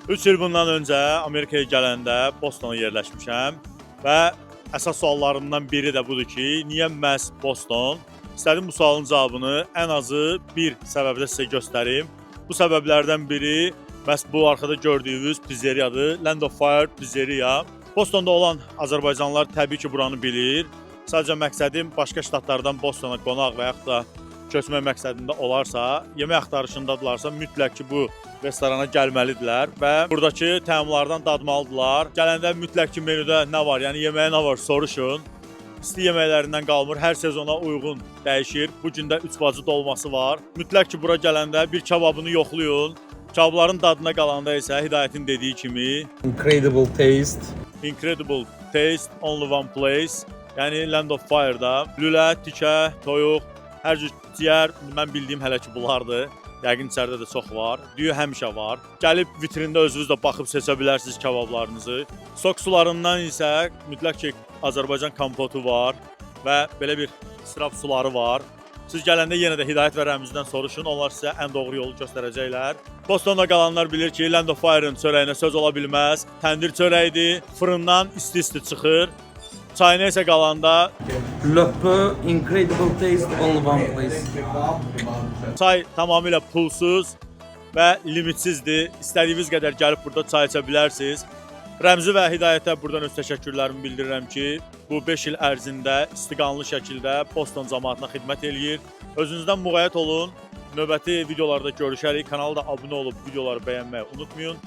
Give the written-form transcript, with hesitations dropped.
3 il bundan öncə Amerikaya gələndə Bostona yerləşmişəm və əsas suallarımdan biri də budur ki, niyə məhz Boston? İstədim bu sualın cavabını ən azı bir səbəblə sizə göstərim. Bu səbəblərdən biri məhz bu arxada gördüyünüz pizzeriyadır, Land of Fire pizzeriya. Bostonda olan azərbaycanlılar təbii ki, buranı bilir. Sadəcə məqsədim başqa ştatlardan Bostona qonaq və yaxud da köçmək məqsədində olarsa, yemək axtarışındadılarsa mütləq ki, bu restorana gəlməlidirlər və buradakı təamlardan dadmalıdırlar. Gələndə mütləq ki, menüdə nə var, yəni yeməyə nə var soruşun. İsti yeməklərindən qalmır, hər sezona uyğun dəyişir. Bu gün də 3 bacı dolması var. Mütləq ki, bura gələndə bir kababını yoxlayın. Kababların dadına qalanda isə Hidayətin dediyi kimi Incredible taste. Incredible taste, only one place. Yəni Land of Fire'da lülə, tikə, toyuq, hər cür ciyər, mən bildiyim hələ ki bunlardır. Yəqin içəridə də çox var. Düyü həmişə var. Gəlib vitrində özünüz də baxıb seçə bilərsiniz kabablarınızı. Sok sularından isə mütləq ki Azərbaycan kompotu var və belə bir israf suları var. Siz gələndə yenə də Hidayət və Rəmizdən soruşun, onlar sizə ən doğru yolu göstərəcəklər. Bostonda qalanlar bilir ki, Land of Fire'ın çörəyinə söz ola bilməz. Təndir çörəyidir, fırından isti-isti çıxır. Çayına isə qalanda Le peu, incredible taste, only one place. çay tamamilə pulsuz və limitsizddir. İstədiyiniz qədər gəlib burada çay içə bilərsiniz. Rəmzi və Hidayətə buradan öz təşəkkürlərimi bildirirəm ki, bu 5 il ərzində istiqanlı şəkildə Boston cəmaatına xidmət eləyir. Özünüzdən müğayət olun. Növbəti videolarda görüşərik. Kanala da abunə olub videoları bəyənməyi unutmayın.